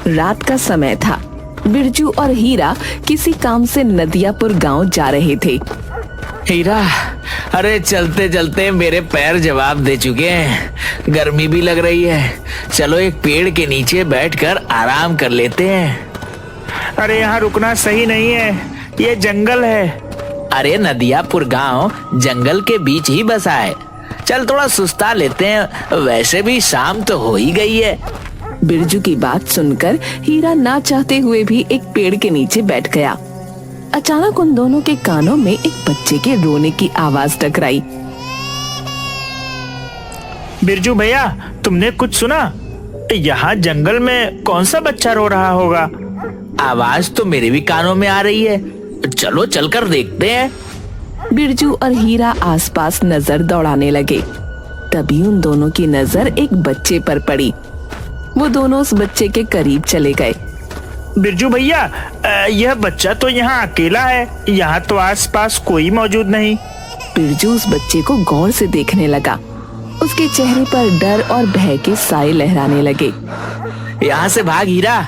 रात का समय था। बिरजू और हीरा किसी काम से नदियापुर गांव जा रहे थे। हीरा, अरे चलते चलते मेरे पैर जवाब दे चुके हैं, गर्मी भी लग रही है। चलो एक पेड़ के नीचे बैठकर आराम कर लेते हैं। अरे यहाँ रुकना सही नहीं है, ये जंगल है। अरे नदियापुर गांव जंगल के बीच ही बसा है। चल थोड़ा सुस्ता लेते हैं, वैसे भी शाम तो हो ही गई है। बिरजू की बात सुनकर हीरा ना चाहते हुए भी एक पेड़ के नीचे बैठ गया। अचानक उन दोनों के कानों में एक बच्चे के रोने की आवाज टकराई। बिरजू भैया, तुमने कुछ सुना? यहाँ जंगल में कौन सा बच्चा रो रहा होगा? आवाज तो मेरे भी कानों में आ रही है, चलो चलकर देखते हैं। बिरजू और हीरा आसपास नजर दौड़ाने लगे। तभी उन दोनों की नजर एक बच्चे पर पड़ी। वो दोनों उस बच्चे के करीब चले गए। बिरजू भैया, यह बच्चा तो यहाँ अकेला है, यहाँ तो आसपास कोई मौजूद नहीं। बिरजू उस बच्चे को गौर से देखने लगा। उसके चेहरे पर डर और भय के साए लहराने लगे। यहाँ से भाग हीरा।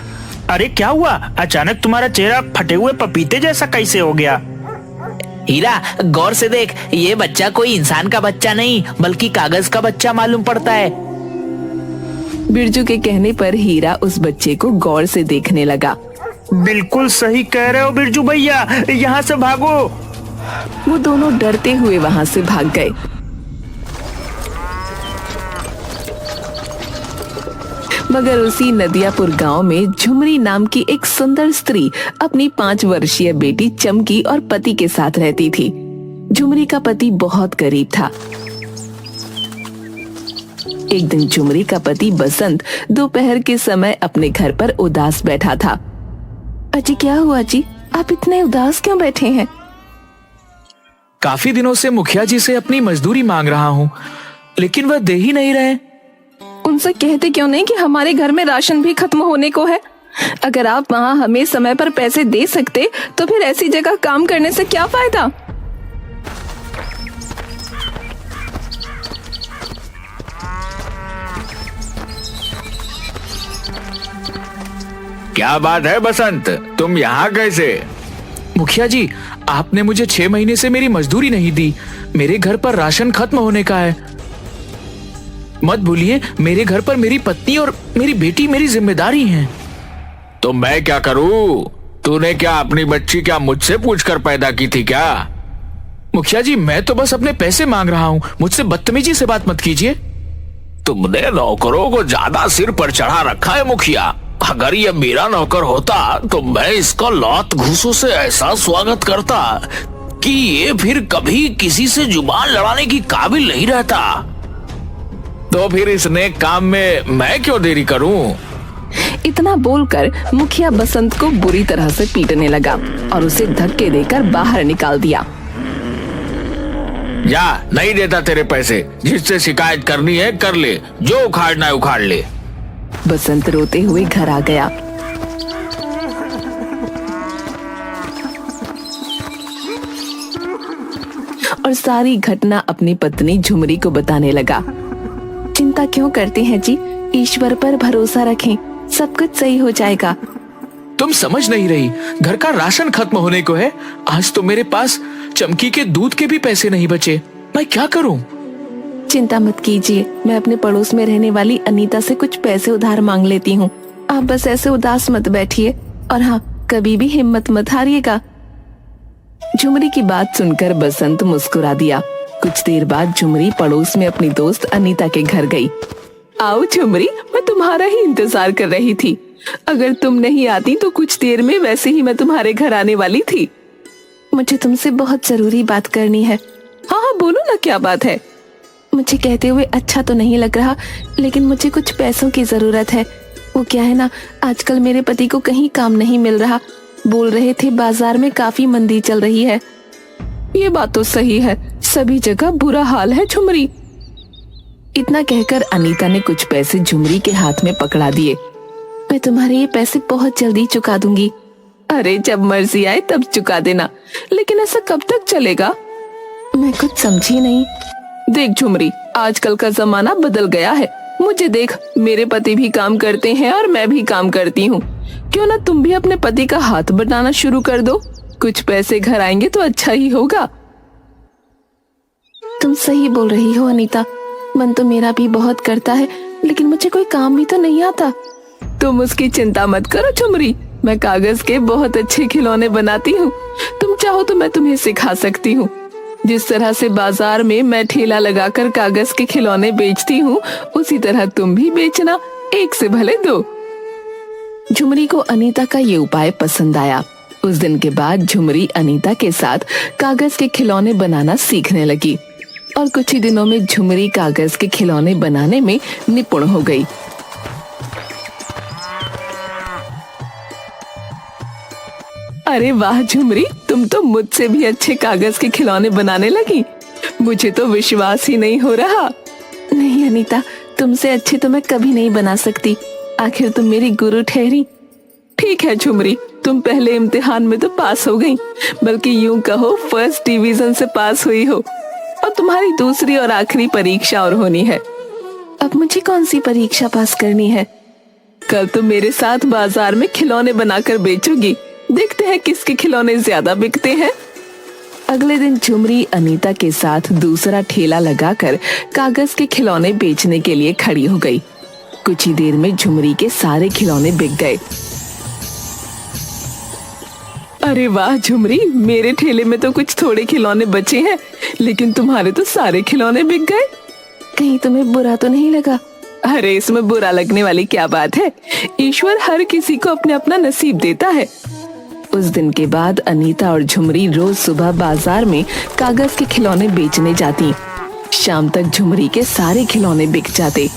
अरे क्या हुआ? अचानक तुम्हारा चेहरा फटे हुए पपीते जैसा कैसे हो गया? हीरा, गौर से देख, ये बच्चा कोई इंसान का बच्चा नहीं बल्कि कागज का बच्चा मालूम पड़ता है। बिरजू के कहने पर हीरा उस बच्चे को गौर से देखने लगा। बिल्कुल सही कह रहे हो बिरजू भैया, यहाँ से भागो। वो दोनों डरते हुए वहाँ से भाग गए। मगर उसी नदियापुर गांव में झुमरी नाम की एक सुंदर स्त्री अपनी 5 वर्षीय बेटी चमकी और पति के साथ रहती थी। झुमरी का पति बहुत गरीब था। एक दिन झुमरी का पति बसंत दोपहर के समय अपने घर पर उदास बैठा था। अजी क्या हुआ जी, आप इतने उदास क्यों बैठे हैं? काफी दिनों से मुखिया जी से अपनी मजदूरी मांग रहा हूँ, लेकिन वह दे ही नहीं रहे। उनसे कहते क्यों नहीं कि हमारे घर में राशन भी खत्म होने को है। अगर आप वहाँ हमें समय पर पैसे दे सकते तो फिर ऐसी जगह काम करने से क्या फायदा। क्या बात है बसंत, तुम यहाँ कैसे? मुखिया जी, आपने मुझे 6 महीने से मेरी मजदूरी नहीं दी। मेरे घर पर राशन खत्म होने का है। मत भूलिए, मेरे घर पर मेरी पत्नी और मेरी बेटी मेरी जिम्मेदारी हैं। तो मैं क्या करूं? तूने क्या अपनी बच्ची क्या मुझसे पूछकर पैदा की थी क्या? मुखिया जी, मैं तो बस अपने पैसे मांग रहा हूँ, मुझसे बदतमीजी से बात मत कीजिए। तुमने नौकरों को ज्यादा सिर पर चढ़ा रखा है मुखिया। अगर ये मेरा नौकर होता तो मैं इसका लात घूंसों से ऐसा स्वागत करता कि ये फिर कभी किसी से जुबान लड़ाने की काबिल नहीं रहता। तो फिर इस नेक काम में मैं क्यों देरी करूं? इतना बोलकर मुखिया बसंत को बुरी तरह से पीटने लगा और उसे धक्के देकर बाहर निकाल दिया। या नहीं देता तेरे पैसे, जिससे शिकायत करनी है कर ले, जो उखाड़ना है उखाड़ ले। बसंत रोते हुए घर आ गया। और सारी घटना अपनी पत्नी झुमरी को बताने लगा। चिंता क्यों करते हैं जी, ईश्वर पर भरोसा रखें, सब कुछ सही हो जाएगा। तुम समझ नहीं रही, घर का राशन खत्म होने को है। आज तो मेरे पास चमकी के दूध के भी पैसे नहीं बचे, मैं क्या करूं? चिंता मत कीजिए, मैं अपने पड़ोस में रहने वाली अनीता से कुछ पैसे उधार मांग लेती हूँ। आप बस ऐसे उदास मत बैठिए और हाँ, कभी भी हिम्मत मत हारिएगा। झुमरी की बात सुनकर बसंत मुस्कुरा दिया। कुछ देर बाद झुमरी पड़ोस में अपनी दोस्त अनीता के घर गई। आओ झुमरी, मैं तुम्हारा ही इंतजार कर रही थी। अगर तुम नहीं आती तो कुछ देर में वैसे ही मैं तुम्हारे घर आने वाली थी। मुझे तुमसे बहुत जरूरी बात करनी है। हाँ हाँ बोलो ना, क्या बात है? मुझे कहते हुए अच्छा तो नहीं लग रहा, लेकिन मुझे कुछ पैसों की जरूरत है। वो क्या है ना, आजकल मेरे पति को कहीं काम नहीं मिल रहा। बोल रहे थे बाजार में काफी मंदी चल रही है। ये बात तो सही है, सभी जगह बुरा हाल है झुमरी। इतना कहकर अनीता ने कुछ पैसे झुमरी के हाथ में पकड़ा दिए। मैं तुम्हारे ये पैसे बहुत जल्दी चुका दूंगी। अरे जब मर्जी आए तब चुका देना, लेकिन ऐसा कब तक चलेगा? मैं कुछ समझी नहीं। देख झुमरी, आजकल का जमाना बदल गया है। मुझे देख, मेरे पति भी काम करते हैं और मैं भी काम करती हूँ। क्यों ना तुम भी अपने पति का हाथ बटाना शुरू कर दो, कुछ पैसे घर आएंगे तो अच्छा ही होगा। तुम सही बोल रही हो अनीता, मन तो मेरा भी बहुत करता है, लेकिन मुझे कोई काम भी तो नहीं आता। तुम उसकी चिंता मत करो झुमरी, मैं कागज के बहुत अच्छे खिलौने बनाती हूँ। तुम चाहो तो मैं तुम्हें सिखा सकती हूँ। जिस तरह से बाजार में मैं ठेला लगाकर कागज के खिलौने बेचती हूँ, उसी तरह तुम भी बेचना, एक से भले दो। झुमरी को अनीता का ये उपाय पसंद आया। उस दिन के बाद झुमरी अनीता के साथ कागज के खिलौने बनाना सीखने लगी और कुछ ही दिनों में झुमरी कागज के खिलौने बनाने में निपुण हो गई। अरे वाह झुमरी, तुम तो मुझसे भी अच्छे कागज के खिलौने बनाने लगी। मुझे तो विश्वास ही नहीं हो रहा। नहीं अनीता, तुमसे अच्छे तो मैं कभी नहीं बना सकती, आखिर तुम मेरी गुरु ठहरी। ठीक है झुमरी, तुम पहले इम्तिहान में तो पास हो गई, बल्कि यूं कहो फर्स्ट डिवीजन से पास हुई हो। और तुम्हारी दूसरी और आखिरी परीक्षा और होनी है। अब मुझे कौन सी परीक्षा पास करनी है? कल तुम मेरे साथ बाजार में खिलौने बनाकर बेचोगी, देखते हैं किसके खिलौने ज्यादा बिकते हैं। अगले दिन झुमरी अनीता के साथ दूसरा ठेला लगाकर कागज के खिलौने बेचने के लिए खड़ी हो गई। कुछ ही देर में झुमरी के सारे खिलौने बिक गए। अरे वाह झुमरी, मेरे ठेले में तो कुछ थोड़े खिलौने बचे हैं, लेकिन तुम्हारे तो सारे खिलौने बिक गए। कहीं तुम्हें बुरा तो नहीं लगा? अरे इसमें बुरा लगने वाली क्या बात है, ईश्वर हर किसी को अपने अपना नसीब देता है। उस दिन के बाद अनीता और झुमरी रोज सुबह बाजार में कागज के खिलौने बेचने जाती। शाम तक झुमरी के सारे खिलौने बिक जाते।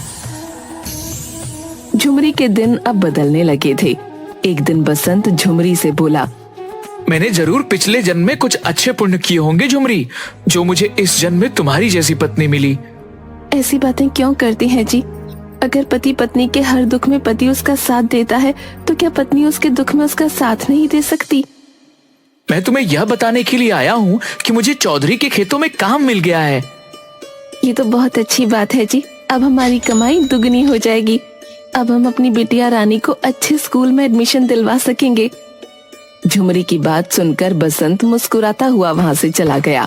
झुमरी के दिन अब बदलने लगे थे। एक दिन बसंत झुमरी से बोला, मैंने जरूर पिछले जन्म में कुछ अच्छे पुण्य किए होंगे झुमरी, जो मुझे इस जन्म में तुम्हारी जैसी पत्नी मिली। ऐसी बातें क्यों करती हैं जी? अगर पति पत्नी के हर दुख में पति उसका साथ देता है, तो क्या पत्नी उसके दुख में उसका साथ नहीं दे सकती? मैं तुम्हें यह बताने के लिए आया हूँ कि मुझे चौधरी के खेतों में काम मिल गया है। ये तो बहुत अच्छी बात है जी, अब हमारी कमाई दुगनी हो जाएगी। अब हम अपनी बिटिया रानी को अच्छे स्कूल में एडमिशन दिलवा सकेंगे। झुमरी की बात सुनकर बसंत मुस्कुराता हुआ वहां से चला गया।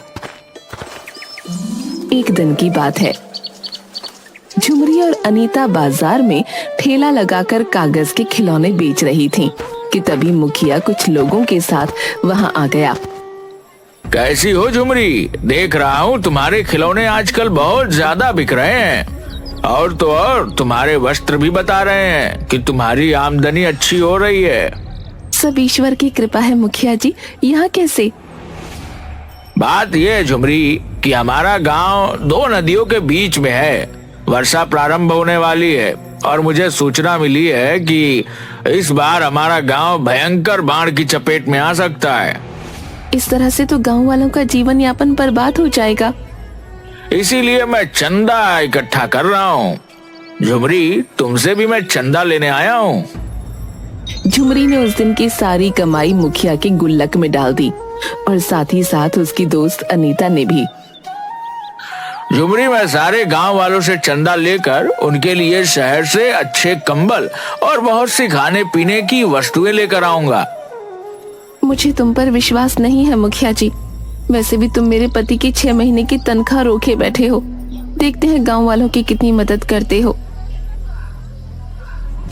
एक दिन की बात है, झुमरी और अनीता बाजार में ठेला लगाकर कागज के खिलौने बेच रही थीं कि तभी मुखिया कुछ लोगों के साथ वहां आ गया। कैसी हो झुमरी? देख रहा हूँ तुम्हारे खिलौने आजकल बहुत ज्यादा बिक रहे हैं, और तो और तुम्हारे वस्त्र भी बता रहे हैं कि तुम्हारी आमदनी अच्छी हो रही है। सब ईश्वर की कृपा है मुखिया जी। यहाँ कैसे? बात यह है झुमरी कि हमारा गांव दो नदियों के बीच में है। वर्षा प्रारंभ होने वाली है और मुझे सूचना मिली है कि इस बार हमारा गांव भयंकर बाढ़ की चपेट में आ सकता है। इस तरह से तो गांव वालों का जीवन यापन बर्बाद हो जाएगा। इसीलिए मैं चंदा इकट्ठा कर रहा हूँ। झुमरी, तुमसे भी मैं चंदा लेने आया हूँ। झुमरी ने उस दिन की सारी कमाई मुखिया के गुल्लक में डाल दी और साथ ही साथ उसकी दोस्त अनीता ने भी। झुमरी, मैं सारे गांव वालों से चंदा लेकर उनके लिए शहर से अच्छे कंबल और बहुत सी खाने पीने की वस्तुएं लेकर आऊंगा। मुझे तुम पर विश्वास नहीं है मुखिया जी। वैसे भी तुम मेरे पति की 6 महीने की तनख्वाह रोके बैठे हो। देखते हैं गांव वालों की कितनी मदद करते हो।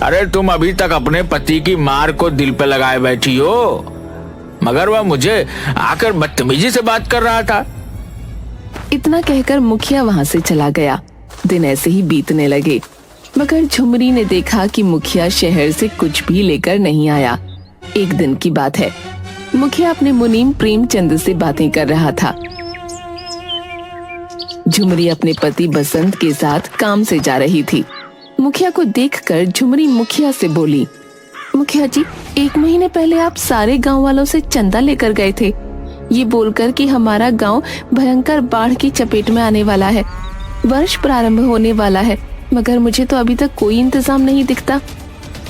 अरे तुम अभी तक अपने पति की मार को दिल पे लगाए बैठी हो, मगर वह मुझे आकर बदतमीजी से बात कर रहा था। इतना कहकर मुखिया वहां से चला गया। दिन ऐसे ही बीतने लगे, मगर झुमरी ने देखा कि मुखिया शहर से कुछ भी लेकर नहीं आया। एक दिन की बात है, मुखिया अपने मुनीम प्रेमचंद से बातें कर रहा था। झुमरी अपने पति बसंत के साथ काम से जा रही थी। मुखिया को देखकर झुमरी मुखिया से बोली, मुखिया जी, 1 महीने पहले आप सारे गांव वालों से चंदा लेकर गए थे, ये बोलकर कि हमारा गांव भयंकर बाढ़ की चपेट में आने वाला है, वर्ष प्रारंभ होने वाला है, मगर मुझे तो अभी तक कोई इंतजाम नहीं दिखता।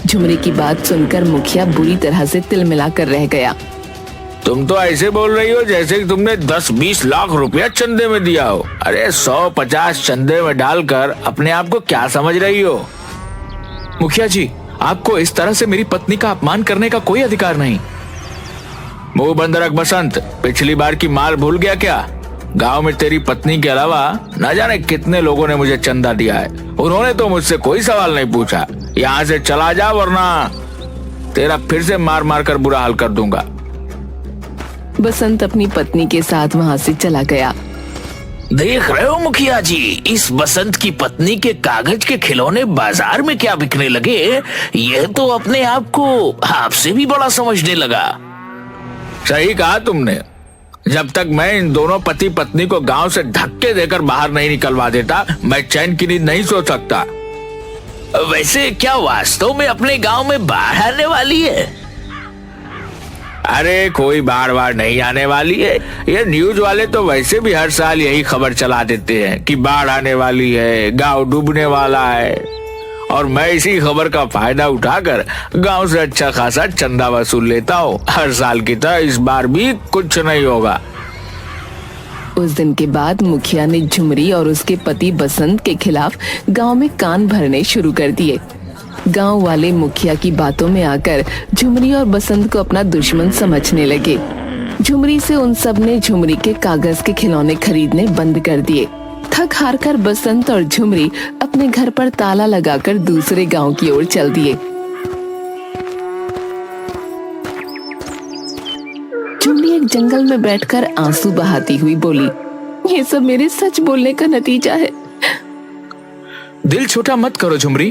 झुमरी की बात सुनकर मुखिया बुरी तरह से तिलमिलाकर रह गया। तुम तो ऐसे बोल रही हो जैसे कि तुमने 10-20 लाख रुपया चंदे में दिया हो। अरे 100-50 चंदे में डालकर अपने आप को क्या समझ रही हो? मुखिया जी, आपको इस तरह से मेरी पत्नी का अपमान करने का कोई अधिकार नहीं। मुंह बंद रख बसंत, पिछली बार की माल भूल गया क्या? गांव में तेरी पत्नी के अलावा न जाने कितने लोगों ने मुझे चंदा दिया है। उन्होंने तो मुझसे कोई सवाल नहीं पूछा। यहाँ से चला जा वरना तेरा फिर से मार मार कर बुरा हाल कर दूंगा। बसंत अपनी पत्नी के साथ वहाँ से चला गया। देख रहे हो मुखिया जी, इस बसंत की पत्नी के कागज के खिलौने बाजार में क्या बिकने लगे। यह तो अपने आप को आपसे भी बड़ा समझने लगा। सही कहा तुमने। जब तक मैं इन दोनों पति पत्नी को गांव से धक्के देकर बाहर नहीं निकलवा देता, मैं चैन की नींद नहीं सो सकता। वैसे क्या वास्तव में अपने गांव में बाढ़ आने वाली है? अरे कोई बाढ़ नहीं आने वाली है। ये न्यूज वाले तो वैसे भी हर साल यही खबर चला देते हैं कि बाढ़ आने वाली है, गांव डूबने वाला है। और मैं इसी खबर का फायदा उठाकर गांव से अच्छा खासा चंदा वसूल लेता हूँ। हर साल की तरह इस बार भी कुछ नहीं होगा। उस दिन के बाद मुखिया ने झुमरी और उसके पति बसंत के खिलाफ गांव में कान भरने शुरू कर दिए। गांव वाले मुखिया की बातों में आकर झुमरी और बसंत को अपना दुश्मन समझने लगे। झुमरी से उन सब ने झुमरी के कागज के खिलौने खरीदने बंद कर दिए। थक हार कर बसंत और झुमरी अपने घर पर ताला लगाकर दूसरे गांव की ओर चल दिए। झुमरी एक जंगल में बैठकर आंसू बहाती हुई बोली, ये सब मेरे सच बोलने का नतीजा है। दिल छोटा मत करो झुमरी,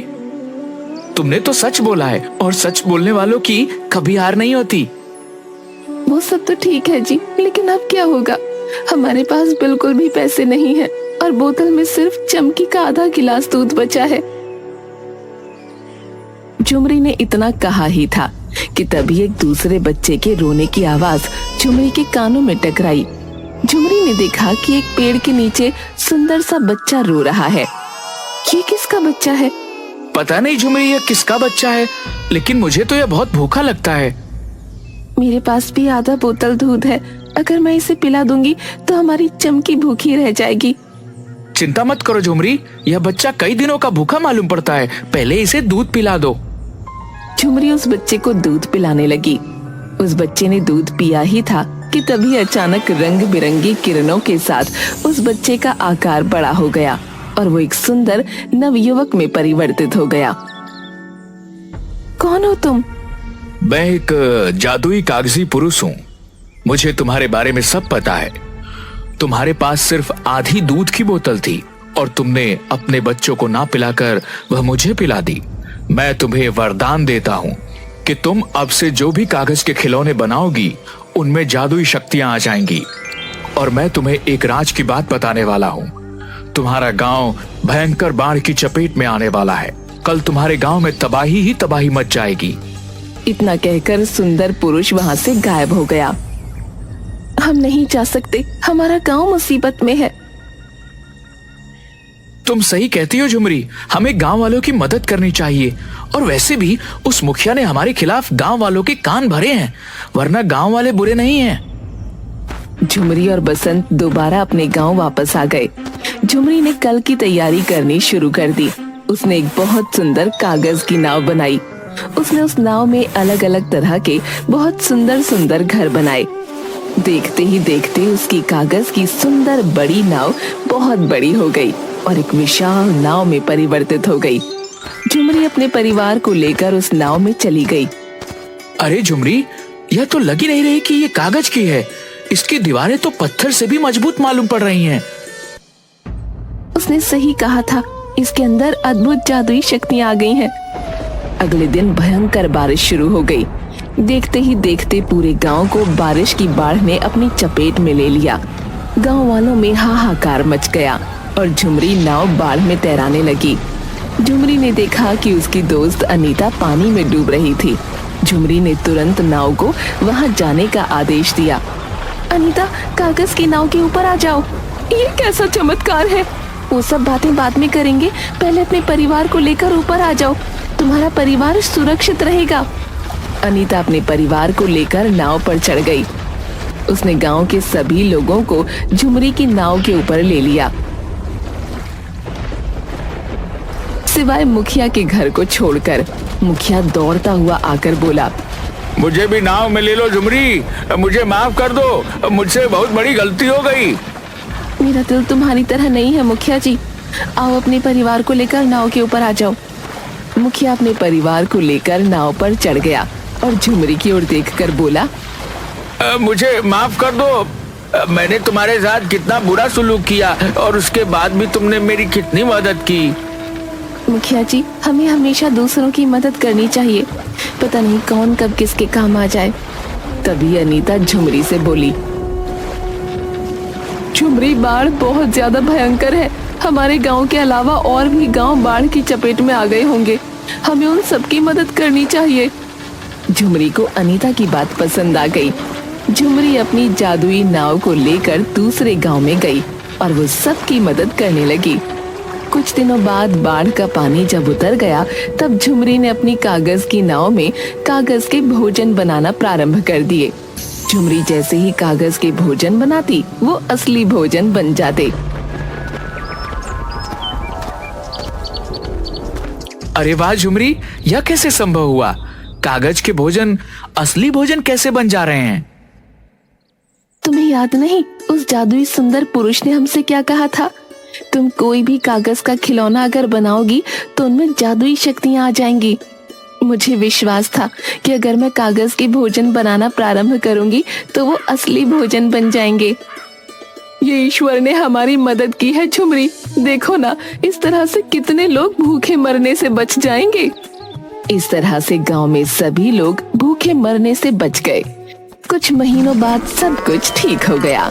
तुमने तो सच बोला है और सच बोलने वालों की कभी हार नहीं होती। वो सब तो ठीक है जी, लेकिन अब क्या होगा? हमारे पास बिल्कुल भी पैसे नहीं हैं और बोतल में सिर्फ चमकी का आधा गिलास दूध बचा है। झुमरी ने इतना कहा ही था कि तभी एक दूसरे बच्चे के रोने की आवाज झुमरी के कानों में टकराई। झुमरी ने देखा कि एक पेड़ के नीचे सुंदर सा बच्चा रो रहा है। ये किसका बच्चा है? पता नहीं झुमरी यह किसका बच्चा है, लेकिन मुझे तो यह बहुत भूखा लगता है। मेरे पास भी आधा बोतल दूध है, अगर मैं इसे पिला दूंगी तो हमारी चमकी भूखी रह जाएगी। चिंता मत करो झुमरी, यह बच्चा कई दिनों का भूखा मालूम पड़ता है, पहले इसे दूध पिला दो। झुमरी उस बच्चे को दूध पिलाने लगी। उस बच्चे ने दूध पिया ही था कि तभी अचानक रंग बिरंगी किरणों के साथ उस बच्चे का आकार बड़ा हो गया और वो एक सुंदर नवयुवक में परिवर्तित हो गया। कौन हो तुम? मैं एक जादुई कागजी पुरुष हूँ। मुझे तुम्हारे बारे में सब पता है। तुम्हारे पास सिर्फ आधी दूध की बोतल थी और तुमने अपने बच्चों को ना पिलाकर वह मुझे पिला दी। मैं तुम्हें वरदान देता हूँ कि तुम अब से जो भी कागज के खिलौने बनाओगी उनमें जादुई शक्तियां आ जाएंगी। और मैं तुम्हें एक राज की बात बताने वाला हूँ। तुम्हारा गांव भयंकर बाढ़ की चपेट में आने वाला है। कल तुम्हारे गांव में तबाही ही तबाही मच जाएगी। इतना कहकर सुंदर पुरुष वहाँ से गायब हो गया। हम नहीं जा सकते, हमारा गांव मुसीबत में है। तुम सही कहती हो झुमरी, हमें गांव वालों की मदद करनी चाहिए। और वैसे भी उस मुखिया ने हमारे खिलाफ गांव वालों के कान भरे हैं, वरना गांव वाले बुरे नहीं हैं। झुमरी और बसंत दोबारा अपने गांव वापस आ गए। झुमरी ने कल की तैयारी करनी शुरू कर दी। उसने एक बहुत सुंदर कागज की नाव बनाई। उसने उस नाव में अलग अलग तरह के बहुत सुंदर सुंदर घर बनाए। देखते ही देखते उसकी कागज की सुंदर बड़ी नाव बहुत बड़ी हो गई और एक विशाल नाव में परिवर्तित हो गई। झुमरी अपने परिवार को लेकर उस नाव में चली गई। अरे झुमरी, यह तो लग ही नहीं रही कि ये कागज की है। इसकी दीवारें तो पत्थर से भी मजबूत मालूम पड़ रही हैं। उसने सही कहा था, इसके अंदर अद्भुत जादुई शक्तियां आ गई हैं। अगले दिन भयंकर बारिश शुरू हो गई। देखते ही देखते पूरे गांव को बारिश की बाढ़ ने अपनी चपेट में ले लिया। गांव वालों में हाहाकार मच गया और झुमरी नाव बाढ़ में तैराने लगी। झुमरी ने देखा कि उसकी दोस्त अनीता पानी में डूब रही थी। झुमरी ने तुरंत नाव को वहां जाने का आदेश दिया। अनीता, कागज की नाव के ऊपर आ जाओ। ये कैसा चमत्कार है? वो सब बातें बाद में करेंगे, पहले अपने परिवार को लेकर ऊपर आ जाओ। तुम्हारा परिवार सुरक्षित रहेगा। अनीता अपने परिवार को लेकर नाव पर चढ़ गई। उसने गांव के सभी लोगों को झुमरी की नाव के ऊपर ले लिया, सिवाय मुखिया के घर को छोड़कर। मुखिया दौड़ता हुआ आकर बोला, मुझे भी नाव में ले लो झुमरी, मुझे माफ कर दो, मुझसे बहुत बड़ी गलती हो गई। मेरा दिल तुम्हारी तरह नहीं है मुखिया जी, आओ अपने परिवार को लेकर नाव के ऊपर आ जाओ। मुखिया अपने परिवार को लेकर नाव पर चढ़ गया और झुमरी की ओर देखकर बोला, मुझे माफ कर दो, मैंने तुम्हारे साथ कितना बुरा सुलूक किया और उसके बाद भी तुमने मेरी कितनी मदद की। मुखिया जी, हमें हमेशा दूसरों की मदद करनी चाहिए, पता नहीं कौन कब किसके काम आ जाए। तभी अनीता झुमरी से बोली, झुमरी, बाढ़ बहुत ज्यादा भयंकर है, हमारे गांव के अलावा और भी गांव बाढ़ की चपेट में आ गए होंगे, हमें उन सबकी मदद करनी चाहिए। झुमरी को अनीता की बात पसंद आ गई। झुमरी अपनी जादुई नाव को लेकर दूसरे गांव में गई और वो सबकी मदद करने लगी। कुछ दिनों बाद बाढ़ का पानी जब उतर गया, तब झुमरी ने अपनी कागज की नाव में कागज के भोजन बनाना प्रारंभ कर दिए। झुमरी जैसे ही कागज के भोजन बनाती, वो असली भोजन बन जाते। अरे वाह झुमरी, यह कैसे संभव हुआ? कागज के भोजन असली भोजन कैसे बन जा रहे हैं? तुम्हें याद नहीं, उस जादुई सुंदर पुरुष ने हमसे क्या कहा था? तुम कोई भी कागज का खिलौना अगर बनाओगी तो उनमें जादुई शक्तियां आ जाएंगी। मुझे विश्वास था कि अगर मैं कागज के भोजन बनाना प्रारंभ करूंगी तो वो असली भोजन बन जाएंगे। ये ईश्वर ने हमारी मदद की है झुमरी, देखो ना, इस तरह से कितने लोग भूखे मरने से बच जाएंगे। इस तरह से गांव में सभी लोग भूखे मरने से बच गए। कुछ महीनों बाद सब कुछ ठीक हो गया।